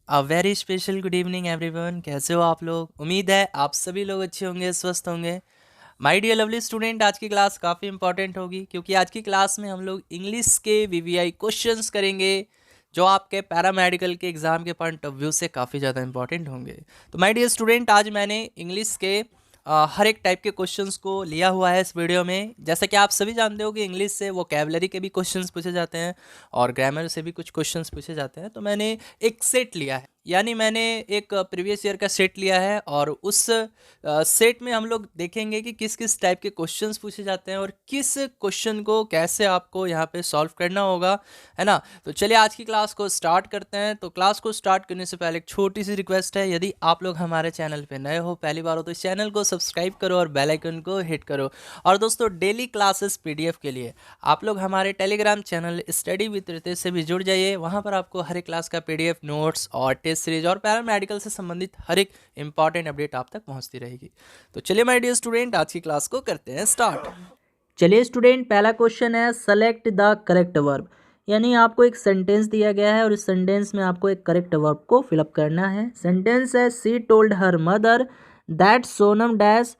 A very special good evening everyone. कैसे हो आप लोग? उम्मीद है आप सभी लोग अच्छे होंगे, स्वस्थ होंगे। माय डियर लवली स्टूडेंट, आज की क्लास काफ़ी इंपॉर्टेंट होगी क्योंकि आज की क्लास में हम लोग इंग्लिश के वीवीआई क्वेश्चंस करेंगे जो आपके पैरामेडिकल के एग्ज़ाम के पॉइंट ऑफ व्यू से काफ़ी ज़्यादा इंपॉर्टेंट होंगे। तो माय डियर स्टूडेंट, आज मैंने इंग्लिश के हर एक टाइप के क्वेश्चंस को लिया हुआ है इस वीडियो में। जैसा कि आप सभी जानते हो कि इंग्लिश से वोकैबुलरी के भी क्वेश्चंस पूछे जाते हैं और ग्रामर से भी कुछ क्वेश्चंस पूछे जाते हैं। तो मैंने एक सेट लिया है, यानी मैंने एक प्रीवियस ईयर का सेट लिया है और उस सेट में हम लोग देखेंगे कि किस किस टाइप के क्वेश्चंस पूछे जाते हैं और किस क्वेश्चन को कैसे आपको यहाँ पे सॉल्व करना होगा, है ना। तो चलिए आज की क्लास को स्टार्ट करते हैं। तो क्लास को स्टार्ट करने से पहले एक छोटी सी रिक्वेस्ट है, यदि आप लोग हमारे चैनल पे नए हो, पहली बार हो, तो इस चैनल को सब्सक्राइब करो और बेल आइकन को हिट करो। और दोस्तों, डेली क्लासेस पीडीएफ के लिए आप लोग हमारे Telegram channel study with Ritesh से भी जुड़ जाइए। वहाँ पर आपको हर एक क्लास का पीडीएफ, नोट्स और टेस्ट सीरीज और पैरामेडिकल से संबंधित हर एक इंपॉर्टेंट अपडेट आप तक पहुँचती रहेगी। तो चलिए माय डियर स्टूडेंट, आज की क्लास को करते हैं स्टार्ट। चलिए स्टूडेंट, पहला क्वेश्चन है सेलेक्ट द करेक्ट वर्ब। यानी आपको एक सेंटेंस दिया गया है और इस सेंटेंस में आपको एक करेक्ट वर्ब को फिलअप करना है। सेंटेंस है she told her mother that Sonam dash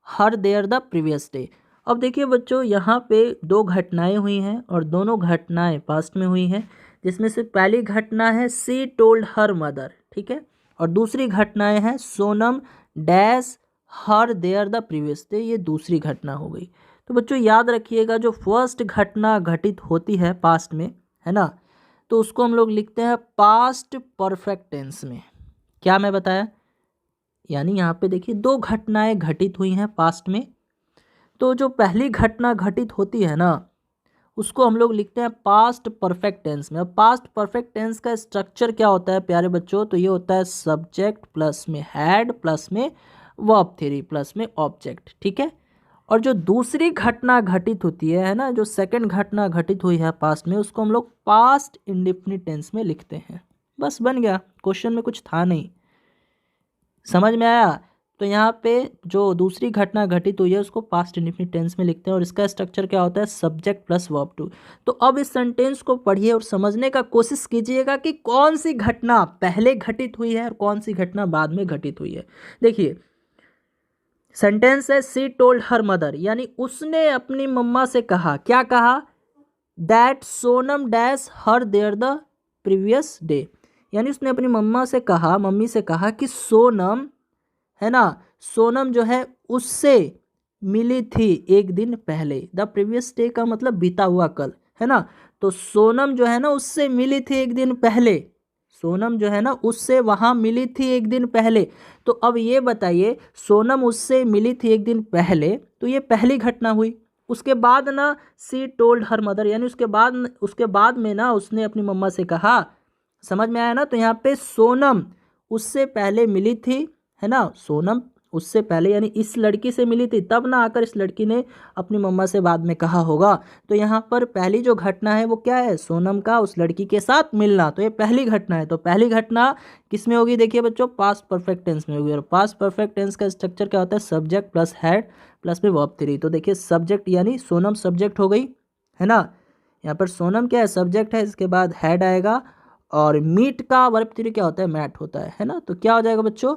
her there the previous day. अब देखिए बच्चों, यहाँ पे दो घटनाएं हुई हैं और दोनों घटनाएं पास्ट में हुई हैं, जिसमें से पहली घटना है सी टोल्ड हर मदर, ठीक है, और दूसरी घटनाएं हैं Sonam dash her there the previous day, ये दूसरी घटना हो गई। तो बच्चों याद रखिएगा, जो फर्स्ट घटना घटित होती है पास्ट में, है ना, तो उसको हम लोग लिखते हैं पास्ट परफेक्ट टेंस में। क्या मैं बताया? यानी यहाँ पे देखिए दो घटनाएं घटित हुई हैं पास्ट में, तो जो पहली घटना घटित होती है ना, उसको हम लोग लिखते हैं पास्ट परफेक्ट टेंस में। अब पास्ट परफेक्ट टेंस का स्ट्रक्चर क्या होता है प्यारे बच्चों? तो ये होता है सब्जेक्ट प्लस में हैड प्लस में वर्ब थ्री प्लस में ऑब्जेक्ट, ठीक है। और जो दूसरी घटना घटित होती है ना, जो सेकंड घटना घटित हुई है पास्ट में, उसको हम लोग पास्ट इंडेफिनिट टेंस में लिखते हैं। बस बन गया, क्वेश्चन में कुछ था नहीं, समझ में आया? तो यहाँ पे जो दूसरी घटना घटित हुई है उसको पास्ट इंडेफिनिट टेंस में लिखते हैं और इसका स्ट्रक्चर क्या होता है? Subject plus verb two. तो अब इस सेंटेंस को पढ़िए और समझने का कोशिश कीजिएगा कि कौन सी घटना पहले घटित हुई है और कौन सी घटना बाद में घटित हुई है। देखिए सेंटेंस है सी टोल्ड हर मदर, यानी उसने अपनी मम्मा से कहा। क्या कहा? That Sonam dash her there the previous day, यानी उसने अपनी मम्मा से कहा, मम्मी से कहा कि सोनम, है ना, सोनम जो है उससे मिली थी एक दिन पहले। द प्रीवियस डे का मतलब बीता हुआ कल, है ना। तो सोनम जो है ना उससे मिली थी एक दिन पहले, सोनम जो है ना उससे वहाँ मिली थी एक दिन पहले। तो अब ये बताइए, सोनम उससे मिली थी एक दिन पहले, तो ये पहली घटना हुई। उसके बाद ना सी टोल्ड हर मदर, यानी उसके बाद में ना उसने अपनी मम्मा से कहा। समझ में आया ना? तो यहाँ पे सोनम उससे पहले मिली थी, है ना, सोनम उससे पहले यानी इस लड़की से मिली थी, तब ना आकर इस लड़की ने अपनी मम्मा से बाद में कहा होगा। तो यहाँ पर पहली जो घटना है वो क्या है? सोनम का उस लड़की के साथ मिलना, तो ये पहली घटना है। तो पहली घटना किस में होगी? देखिए बच्चों, पास्ट परफेक्ट टेंस में होगी। और पास्ट परफेक्ट टेंस का स्ट्रक्चर क्या होता है? सब्जेक्ट प्लस हैड प्लस में वर्ब थ्री। तो देखिए सब्जेक्ट यानी सोनम सब्जेक्ट हो गई, है ना। यहाँ पर सोनम क्या है? सब्जेक्ट है, इसके बाद हैड आएगा और मीट का वर्ब थ्री क्या होता है? मैट होता है ना। तो क्या हो जाएगा बच्चों?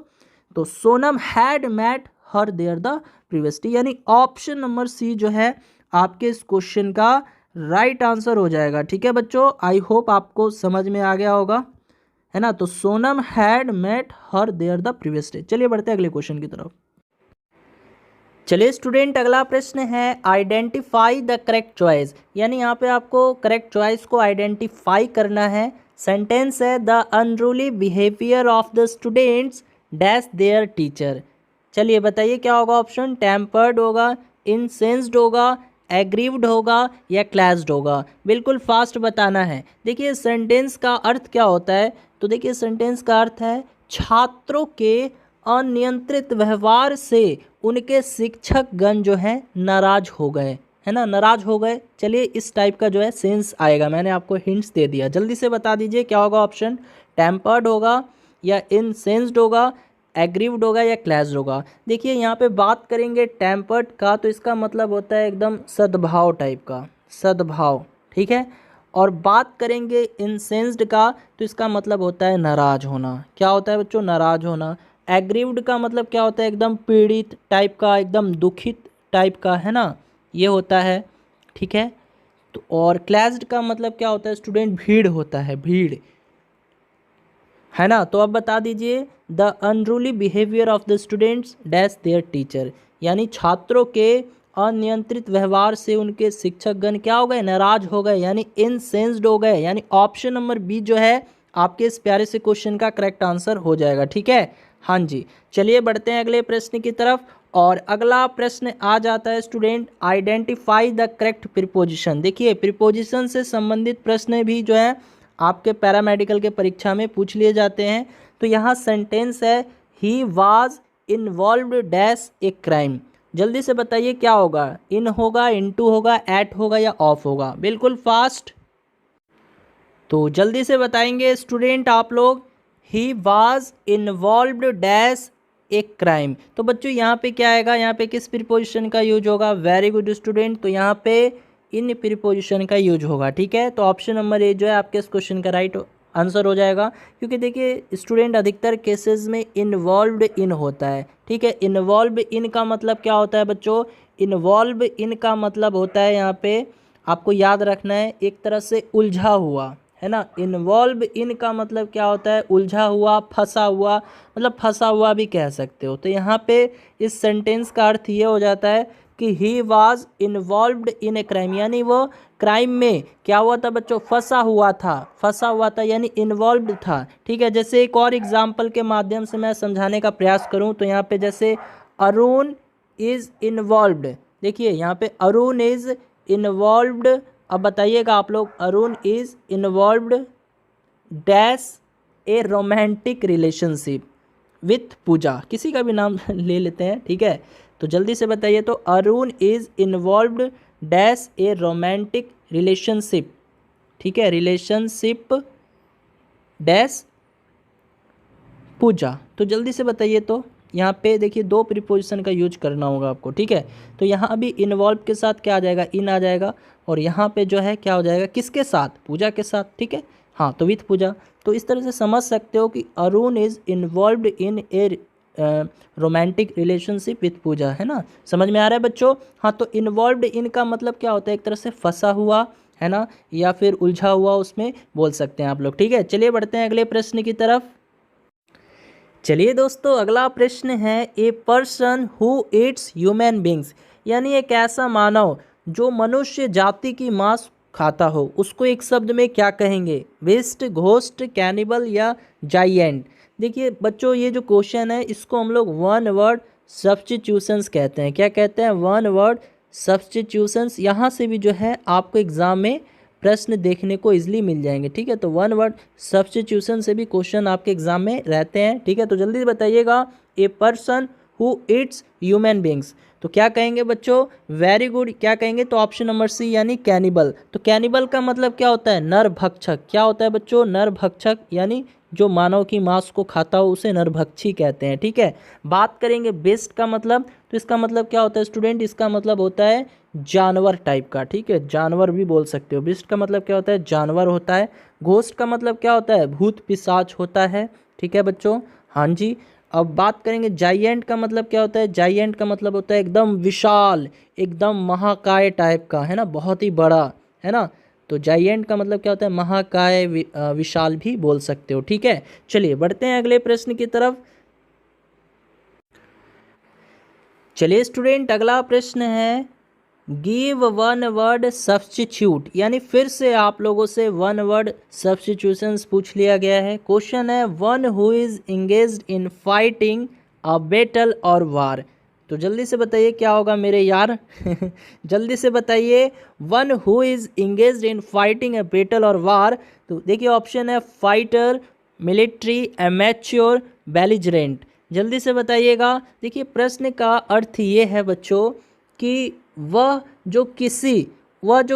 तो Sonam had met her there the previous day, यानी ऑप्शन नंबर सी जो है आपके इस क्वेश्चन का राइट आंसर हो जाएगा। ठीक है बच्चों, आई होप आपको समझ में आ गया होगा, है ना। तो Sonam had met her there the previous day. चलिए बढ़ते हैं अगले क्वेश्चन की तरफ। चलिए स्टूडेंट, अगला प्रश्न है आइडेंटिफाई द करेक्ट चॉइस, यानी यहाँ पे आपको करेक्ट चॉइस को आइडेंटिफाई करना है। सेंटेंस है the unruly behaviour of the students dash there teacher. चलिए बताइए क्या होगा ऑप्शन? टेम्पर्ड होगा, इनसेंस्ड होगा, एग्रीव्ड होगा या क्लैस्ड होगा। बिल्कुल फास्ट बताना है। देखिए सेंटेंस का अर्थ क्या होता है? तो देखिए सेंटेंस का अर्थ है छात्रों के अनियंत्रित व्यवहार से उनके शिक्षक गण जो है नाराज हो गए, है ना, नाराज हो गए। चलिए इस टाइप का जो है सेंस आएगा, मैंने आपको हिंट्स दे दिया, जल्दी से बता दीजिए क्या होगा ऑप्शन? टेम्पर्ड होगा या इनसेंस्ड होगा, एग्रीव्ड होगा या क्लैस्ड होगा। देखिए यहाँ पे बात करेंगे टेम्पर्ड का, तो इसका मतलब होता है एकदम सद्भाव टाइप का, सद्भाव, ठीक है। और बात करेंगे इंसेंस्ड का, तो इसका मतलब होता है नाराज होना। क्या होता है बच्चों? नाराज होना। एग्रीव्ड का मतलब क्या होता है? एकदम पीड़ित टाइप का, एकदम दुखित टाइप का, है ना, ये होता है। ठीक है। तो और क्लैश्ड का मतलब क्या होता है स्टूडेंट? भीड़ होता है, भीड़, है ना। तो अब बता दीजिए, the unruly behaviour of the students dash there teacher, यानी छात्रों के अनियंत्रित व्यवहार से उनके शिक्षकगण क्या हो गए? नाराज हो गए, यानी इनसेंस्ड हो गए। यानी ऑप्शन नंबर बी जो है आपके इस प्यारे से क्वेश्चन का करेक्ट आंसर हो जाएगा। ठीक है, हाँ जी। चलिए बढ़ते हैं अगले प्रश्न की तरफ। और अगला प्रश्न आ जाता है student, identify the correct preposition. देखिए, प्रीपोजिशन से संबंधित प्रश्न भी जो है आपके पैरामेडिकल के परीक्षा में पूछ लिए जाते हैं। तो यहाँ सेंटेंस है, he was involved dash a crime. जल्दी से बताइए क्या होगा? इन होगा, इनटू होगा, एट होगा या ऑफ होगा? बिल्कुल फास्ट, तो जल्दी से बताएंगे स्टूडेंट आप लोग। He was involved dash a crime. तो बच्चों यहाँ पे क्या आएगा? यहाँ पे किस प्रीपोजिशन का यूज होगा? वेरी गुड स्टूडेंट, तो यहाँ पे इन प्रीपोजिशन का यूज होगा। ठीक है, तो ऑप्शन नंबर ए जो है आपके इस क्वेश्चन का राइट आंसर हो जाएगा। क्योंकि देखिए स्टूडेंट अधिकतर केसेस में इन्वॉल्व्ड इन होता है। ठीक है, इन्वॉल्व इन का मतलब क्या होता है बच्चों? इन्वॉल्व इन का मतलब होता है, यहाँ पे आपको याद रखना है, एक तरह से उलझा हुआ, है ना। इन्वॉल्व इन का मतलब क्या होता है? उलझा हुआ, फंसा हुआ, मतलब फंसा हुआ भी कह सकते हो। तो यहाँ पे इस सेंटेंस का अर्थ ये हो जाता है कि he was involved in a crime, यानी वो क्राइम में क्या हुआ था बच्चों? फंसा हुआ था, फंसा हुआ था यानी इन्वॉल्व्ड था। ठीक है, जैसे एक और एग्जाम्पल के माध्यम से मैं समझाने का प्रयास करूँ तो यहाँ पे जैसे अरुण इज इन्वॉल्व्ड, देखिए यहाँ पे अरुण इज इन्वॉल्व्ड। अब बताइएगा आप लोग, Arun is involved dash a romantic relationship with Pooja, किसी का भी नाम ले लेते हैं। ठीक है, तो जल्दी से बताइए, तो Arun is involved dash a romantic relationship. ठीक है, रिलेशनशिप डैश पूजा। तो जल्दी से बताइए, तो यहाँ पे देखिए दो प्रीपोजिशन का यूज करना होगा आपको। ठीक है, तो यहाँ भी इन्वॉल्व के साथ क्या आ जाएगा? इन आ जाएगा। और यहाँ पे जो है क्या हो जाएगा? किसके साथ? पूजा के साथ। ठीक है, हाँ, तो विथ पूजा। तो इस तरह से समझ सकते हो कि Arun is involved in a romantic relationship with Pooja, है ना। समझ में आ रहा है बच्चों? हाँ, तो इन्वॉल्व्ड इन का मतलब क्या होता है? एक तरह से फंसा हुआ, है ना, या फिर उलझा हुआ, उसमें बोल सकते हैं आप लोग। ठीक है, चलिए बढ़ते हैं अगले प्रश्न की तरफ। चलिए दोस्तों, अगला प्रश्न है, a person who Yeats human beings, यानी एक ऐसा मानव जो मनुष्य जाति की मांस खाता हो, उसको एक शब्द में क्या कहेंगे? बेस्ट, घोस्ट, कैनिबल या जाइएंट। देखिए बच्चों, ये जो क्वेश्चन है इसको हम लोग वन वर्ड सब्स्टिट्यूशंस कहते हैं। क्या कहते हैं? One word substitutions. यहाँ से भी जो है आपको एग्जाम में प्रश्न देखने को इजीली मिल जाएंगे। ठीक है, तो वन वर्ड सब्स्टिट्यूशन से भी क्वेश्चन आपके एग्जाम में रहते हैं। ठीक है, तो जल्दी बताइएगा, a person who Yeats human beings, तो क्या कहेंगे बच्चों? वेरी गुड, क्या कहेंगे? तो ऑप्शन नंबर सी यानी कैनिबल। तो कैनिबल का मतलब क्या होता है? नरभक्षक। क्या होता है बच्चों? नरभक्षक, यानी जो मानव की मांस को खाता हो उसे नरभक्षी कहते हैं। ठीक है, बात करेंगे बेस्ट का मतलब, तो इसका मतलब क्या होता है स्टूडेंट? इसका मतलब होता है जानवर टाइप का। ठीक है, जानवर भी बोल सकते हो। बेस्ट का मतलब क्या होता है? जानवर होता है। घोस्ट का मतलब क्या होता है? भूत पिशाच होता है। ठीक है बच्चों, हाँ जी। अब बात करेंगे जाइएंट का मतलब क्या होता है? जाइएंट का मतलब होता है एकदम विशाल, एकदम महाकाय टाइप का, है ना, बहुत ही बड़ा, है ना। तो जाइएंट का मतलब क्या होता है? महाकाय, विशाल भी बोल सकते हो। ठीक है, चलिए बढ़ते हैं अगले प्रश्न की तरफ। चलिए स्टूडेंट, अगला प्रश्न है, गिव वन वर्ड सब्स्टिट्यूट, यानी फिर से आप लोगों से वन वर्ड सब्स्टिट्यूशंस पूछ लिया गया है। क्वेश्चन है, one who is engaged in fighting a battle और वार। तो जल्दी से बताइए क्या होगा मेरे यार? जल्दी से बताइए, one who is engaged in fighting a battle और वार। तो देखिए ऑप्शन है, फाइटर, मिलिट्री, एमेच्योर, बेलिजरेंट। जल्दी से बताइएगा। देखिए प्रश्न का अर्थ ये है बच्चों कि वह जो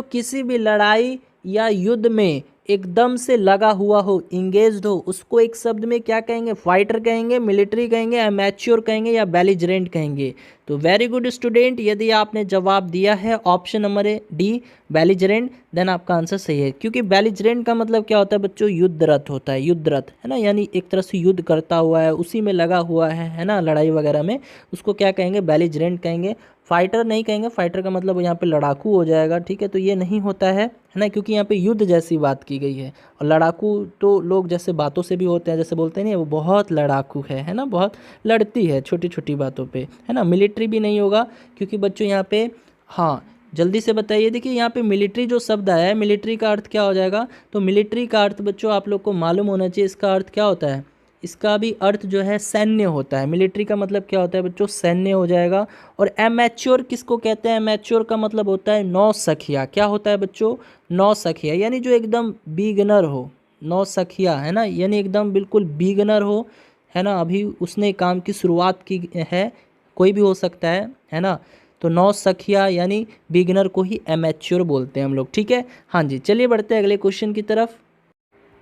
किसी भी लड़ाई या युद्ध में एकदम से लगा हुआ हो, इंगेज्ड हो, उसको एक शब्द में क्या कहेंगे? फाइटर कहेंगे, मिलिट्री कहेंगे, अमेच्योर कहेंगे या बेलिजरेंट कहेंगे। तो वेरी गुड स्टूडेंट, यदि आपने जवाब दिया है option number D belligerent, then आपका आंसर सही है। क्योंकि बेलिजरेंट का मतलब क्या होता है बच्चों, युद्धरत होता है, युद्धरत है ना, यानी एक तरह से युद्ध करता हुआ है, उसी में लगा हुआ है ना, लड़ाई वगैरह में, उसको क्या कहेंगे, बेलिजरेंट कहेंगे। फाइटर नहीं कहेंगे, फाइटर का मतलब यहाँ पे लड़ाकू हो जाएगा, ठीक है, तो ये नहीं होता है ना, क्योंकि यहाँ पे युद्ध जैसी बात की गई है। और लड़ाकू तो लोग जैसे बातों से भी होते हैं, जैसे बोलते हैं नहीं वो बहुत लड़ाकू है ना, बहुत लड़ती है छोटी छोटी बातों पे, है ना। मिलिट्री भी नहीं होगा, क्योंकि बच्चों यहाँ पे, हाँ जल्दी से बताइए, देखिए यहाँ पे मिलिट्री जो शब्द आया है, मिलिट्री का अर्थ क्या हो जाएगा, तो मिलिट्री का अर्थ बच्चों आप लोग को मालूम होना चाहिए, इसका अर्थ क्या होता है, इसका भी अर्थ जो है सैन्य होता है। मिलिट्री का मतलब क्या होता है बच्चों, सैन्य हो जाएगा। और एमैच्योर किसको कहते हैं, एमैच्योर का मतलब होता है नौसखिया। क्या होता है बच्चों, नौसखिया, यानी जो एकदम बिगनर हो, नौसखिया है ना, यानी एकदम बिल्कुल बिगनर हो, है ना, अभी उसने काम की शुरुआत की है, कोई भी हो सकता है ना। तो नौसखिया यानी बिगनर को ही एमैच्योर बोलते हैं हम लोग, ठीक है। हाँ जी, चलिए बढ़ते हैं अगले क्वेश्चन की तरफ।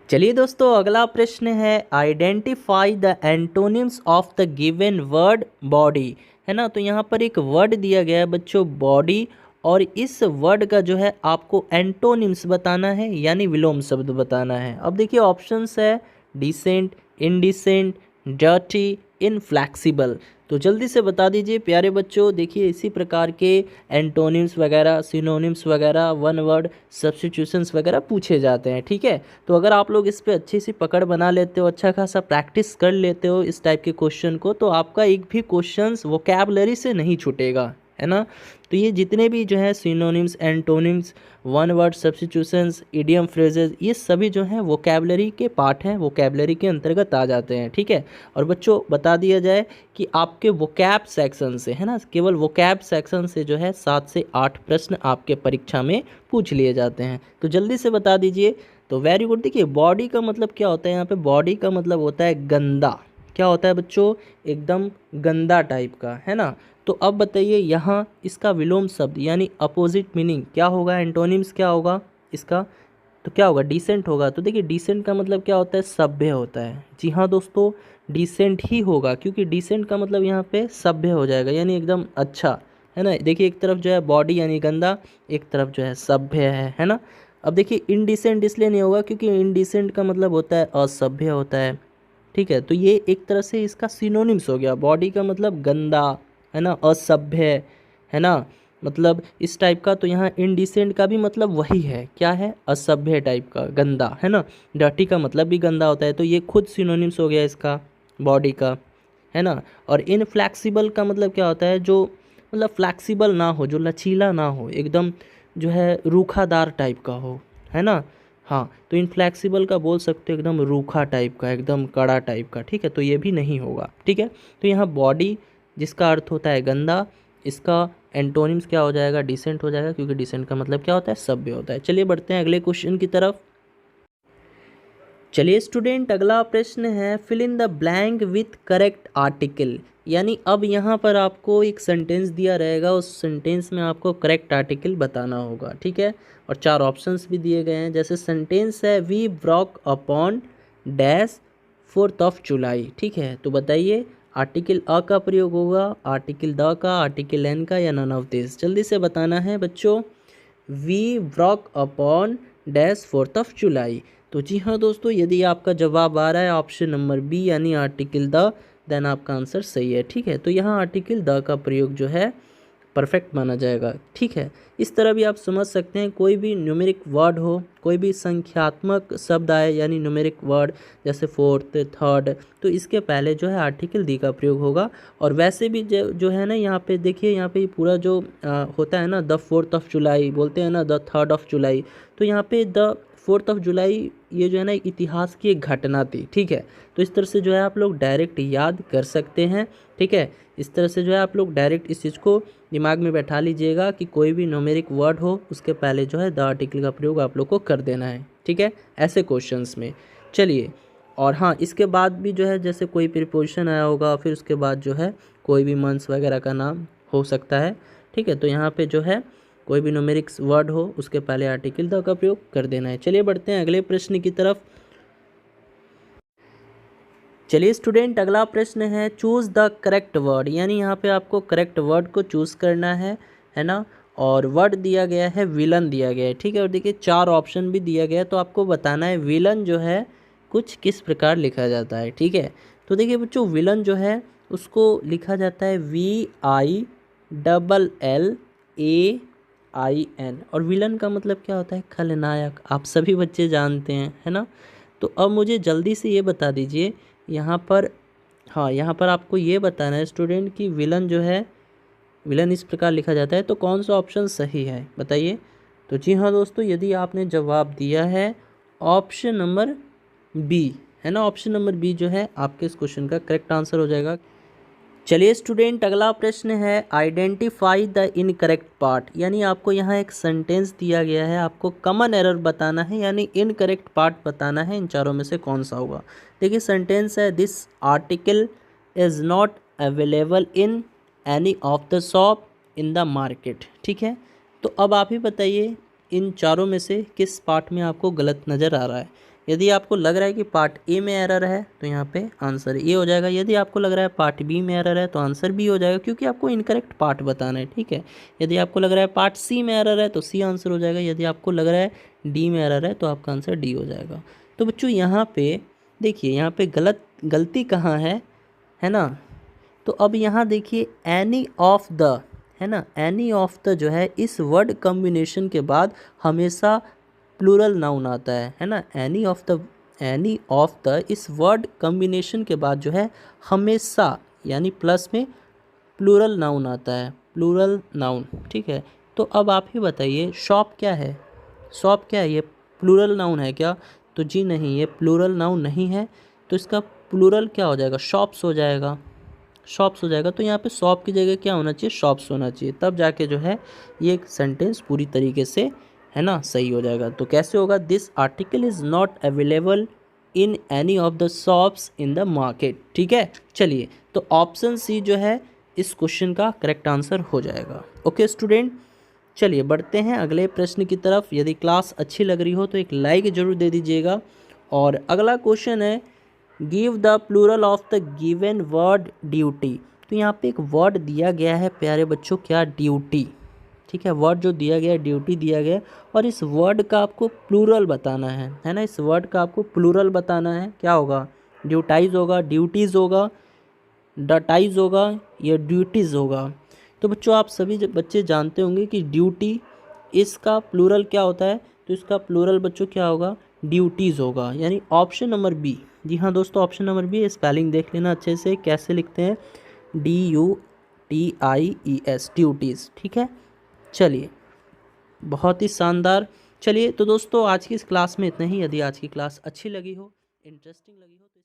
चलिए दोस्तों, अगला प्रश्न है identify the antonyms of the given word body, है ना। तो यहाँ पर एक वर्ड दिया गया है बच्चों बॉडी, और इस वर्ड का जो है आपको एंटोनिम्स बताना है, यानी विलोम शब्द बताना है। अब देखिए ऑप्शंस है डिसेंट, इनडिसेंट, डर्टी, इनफ्लेक्सिबल। तो जल्दी से बता दीजिए प्यारे बच्चों। देखिए इसी प्रकार के एंटोनिम्स वगैरह, सिनोनिम्स वगैरह, वन वर्ड सब्स्टिट्यूशंस वगैरह पूछे जाते हैं, ठीक है। तो अगर आप लोग इस पे अच्छी सी पकड़ बना लेते हो, अच्छा खासा प्रैक्टिस कर लेते हो इस टाइप के क्वेश्चन को, तो आपका एक भी क्वेश्चंस वोकैबुलरी से नहीं छूटेगा, है ना। तो ये जितने भी जो है synonyms, antonyms, one word substitutions, idiom phrases, ये सभी जो हैं वोकैबुलरी के पार्ट हैं, वोकैबुलरी के अंतर्गत आ जाते हैं, ठीक है। और बच्चों बता दिया जाए कि आपके वोकैब सेक्शन से, है ना, केवल वोकैब सेक्शन से जो है 7 से 8 प्रश्न आपके परीक्षा में पूछ लिए जाते हैं। तो जल्दी से बता दीजिए। तो वेरी गुड। देखिए बॉडी का मतलब क्या होता है, यहाँ पे बॉडी का मतलब होता है गंदा। क्या होता है बच्चों, एकदम गंदा टाइप का, है ना। तो अब बताइए यहाँ इसका विलोम शब्द यानी अपोजिट मीनिंग क्या होगा, एंटोनिम्स क्या होगा इसका, तो क्या होगा, डिसेंट होगा। तो देखिए डिसेंट का मतलब क्या होता है, सभ्य होता है। जी हाँ दोस्तों, डिसेंट ही होगा, क्योंकि डिसेंट का मतलब यहाँ पे सभ्य हो जाएगा, यानी एकदम अच्छा, है ना। देखिए एक तरफ जो है बॉडी यानी गंदा, एक तरफ जो है सभ्य है ना। अब देखिए इनडिसेंट इसलिए नहीं होगा क्योंकि इनडिसेंट का मतलब होता है असभ्य होता है, ठीक है। तो ये एक तरह से इसका सिनोनिम्स हो गया, बॉडी का मतलब गंदा, है ना, असभ्य, है ना, मतलब इस टाइप का। तो यहाँ इनडिसेंट का भी मतलब वही है, क्या है, असभ्य टाइप का, गंदा, है ना। डर्टी का मतलब भी गंदा होता है, तो ये खुद सिनोनिम्स हो गया इसका बॉडी का, है ना। और इनफ्लेक्सिबल का मतलब क्या होता है, जो मतलब फ्लैक्सिबल ना हो, जो लचीला ना हो, एकदम जो है रूखादार टाइप का हो, है ना। हाँ, तो इनफ्लेक्सिबल का बोल सकते हो एकदम रूखा टाइप का, एकदम कड़ा टाइप का, ठीक है। तो ये भी नहीं होगा, ठीक है। तो यहाँ बॉडी जिसका अर्थ होता है गंदा, इसका एंटोनिम्स क्या हो जाएगा, डिसेंट हो जाएगा, क्योंकि डिसेंट का मतलब क्या होता है, सभ्य होता है। चलिए बढ़ते हैं अगले क्वेश्चन की तरफ। चलिए स्टूडेंट, अगला प्रश्न है fill in the blank with correct article, यानी अब यहाँ पर आपको एक सेंटेंस दिया रहेगा, उस सेंटेंस में आपको करेक्ट आर्टिकल बताना होगा, ठीक है। और 4 ऑप्शंस भी दिए गए हैं। जैसे सेंटेंस है we broke upon dash 4th of July, ठीक है। तो बताइए आर्टिकल अ का प्रयोग होगा, आर्टिकल द का, आर्टिकल एन का, या नन ऑफ दिस। जल्दी से बताना है बच्चों। We broke upon dash 4th of July. तो जी हाँ दोस्तों, यदि आपका जवाब आ रहा है ऑप्शन नंबर बी यानी आर्टिकल द, देन आपका आंसर सही है, ठीक है। तो यहाँ आर्टिकल द का प्रयोग जो है परफेक्ट माना जाएगा, ठीक है। इस तरह भी आप समझ सकते हैं, कोई भी न्यूमेरिक वर्ड हो, कोई भी संख्यात्मक शब्द आए यानी न्यूमेरिक वर्ड, जैसे 4th, 3rd, तो इसके पहले जो है आर्टिकल दी का प्रयोग होगा। और वैसे भी जो है ना, यहाँ पे देखिए, यहाँ पे पूरा जो होता है ना, द 4th ऑफ जुलाई बोलते हैं ना, द 3rd ऑफ जुलाई, तो यहाँ पे द 4th ऑफ जुलाई ये जो है ना इतिहास की एक घटना थी, ठीक है। तो इस तरह से जो है आप लोग डायरेक्ट याद कर सकते हैं, ठीक है। इस तरह से जो है आप लोग डायरेक्ट इस चीज़ को दिमाग में बैठा लीजिएगा कि कोई भी न्यूमेरिक वर्ड हो उसके पहले जो है द आर्टिकल का प्रयोग आप लोग को कर देना है, ठीक है, ऐसे क्वेश्चंस में। चलिए, और हाँ इसके बाद भी जो है जैसे कोई प्रीपोजिशन आया होगा, फिर उसके बाद जो है कोई भी मंथ्स वगैरह का नाम हो सकता है, ठीक है। तो यहाँ पे जो है कोई भी न्यूमेरिक्स वर्ड हो उसके पहले आर्टिकल द का प्रयोग कर देना है। चलिए बढ़ते हैं अगले प्रश्न की तरफ। चलिए स्टूडेंट, अगला प्रश्न है चूज़ द करेक्ट वर्ड, यानी यहाँ पे आपको करेक्ट वर्ड को चूज़ करना है ना। और वर्ड दिया गया है विलन दिया गया है, ठीक है। और देखिए 4 ऑप्शन भी दिया गया है, तो आपको बताना है विलन जो है कुछ किस प्रकार लिखा जाता है, ठीक है। तो देखिए बच्चों, विलन जो है उसको लिखा जाता है VILLAIN, और विलन का मतलब क्या होता है? खलनायक। आप सभी बच्चे जानते हैं, है ना। तो अब मुझे जल्दी से ये बता दीजिए यहाँ पर, हाँ यहाँ पर आपको ये बताना है स्टूडेंट कि विलन जो है, विलन इस प्रकार लिखा जाता है, तो कौन सा ऑप्शन सही है बताइए। तो जी हाँ दोस्तों, यदि आपने जवाब दिया है ऑप्शन नंबर बी, है ना, ऑप्शन नंबर बी जो है आपके इस क्वेश्चन का करेक्ट आंसर हो जाएगा। चलिए स्टूडेंट, अगला प्रश्न है आइडेंटिफाई द इनकरेक्ट पार्ट, यानी आपको यहाँ एक सेंटेंस दिया गया है, आपको कॉमन एरर बताना है, यानी इनकरेक्ट पार्ट बताना है, इन चारों में से कौन सा होगा। देखिए सेंटेंस है this article is not available in any of the shop in the market, ठीक है। तो अब आप ही बताइए इन चारों में से किस पार्ट में आपको गलत नज़र आ रहा है। यदि आपको लग रहा है कि पार्ट ए में एरर है तो यहाँ पे आंसर ए हो जाएगा। यदि आपको लग रहा है पार्ट बी में एरर है तो आंसर बी हो जाएगा, क्योंकि आपको इनकरेक्ट पार्ट बताना है, ठीक है। यदि आपको लग रहा है पार्ट सी में एरर है तो सी आंसर हो जाएगा। यदि आपको लग रहा है डी में एरर है तो आपका आंसर डी हो जाएगा। तो बच्चों यहाँ पे देखिए, यहाँ पे गलती कहाँ है ना। तो अब यहाँ देखिए एनी ऑफ द, है ना, एनी ऑफ द जो है इस वर्ड कॉम्बिनेशन के बाद हमेशा प्लूरल नाउन आता है ना। एनी ऑफ द इस वर्ड कॉम्बिनेशन के बाद जो है हमेशा, यानी प्लस में प्लूरल नाउन आता है, प्लूरल नाउन, ठीक है। तो अब आप ही बताइए शॉप क्या है? शॉप क्या है? ये प्लूरल नाउन है क्या? तो जी नहीं, ये प्लूरल नाउन नहीं है। तो इसका प्लूरल क्या हो जाएगा? शॉप्स हो जाएगा, शॉप्स हो जाएगा। तो यहाँ पे शॉप की जगह क्या होना चाहिए? शॉप्स होना चाहिए, तब जाके जो है ये एक सेंटेंस पूरी तरीके से, है ना, सही हो जाएगा। तो कैसे होगा? This article is not available in any of the shops in the market, ठीक है। चलिए, तो ऑप्शन सी जो है इस क्वेश्चन का करेक्ट आंसर हो जाएगा। ओके स्टूडेंट, चलिए बढ़ते हैं अगले प्रश्न की तरफ। यदि क्लास अच्छी लग रही हो तो एक लाइक ज़रूर दे दीजिएगा। और अगला क्वेश्चन है give the plural of the given word duty. तो यहाँ पे एक वर्ड दिया गया है प्यारे बच्चों, क्या? ड्यूटी, ठीक है। वर्ड जो दिया गया है ड्यूटी दिया गया है, और इस वर्ड का आपको प्लूरल बताना है ना। इस वर्ड का आपको प्लूरल बताना है, क्या होगा? ड्यूटाइज होगा, ड्यूटीज़ होगा, डटाइज होगा, या ड्यूटीज़ होगा। तो बच्चों आप सभी बच्चे जानते होंगे कि ड्यूटी, इसका प्लूरल क्या होता है? तो इसका प्लूरल बच्चों क्या होगा? ड्यूटीज़ होगा, यानी ऑप्शन नंबर बी। जी हाँ दोस्तों, ऑप्शन नंबर बी। स्पेलिंग देख लेना अच्छे से कैसे लिखते हैं, DUTIES, ड्यूटीज़, ठीक है। चलिए, बहुत ही शानदार। चलिए तो दोस्तों आज की इस क्लास में इतना ही। यदि आज की क्लास अच्छी लगी हो, इंटरेस्टिंग लगी हो तो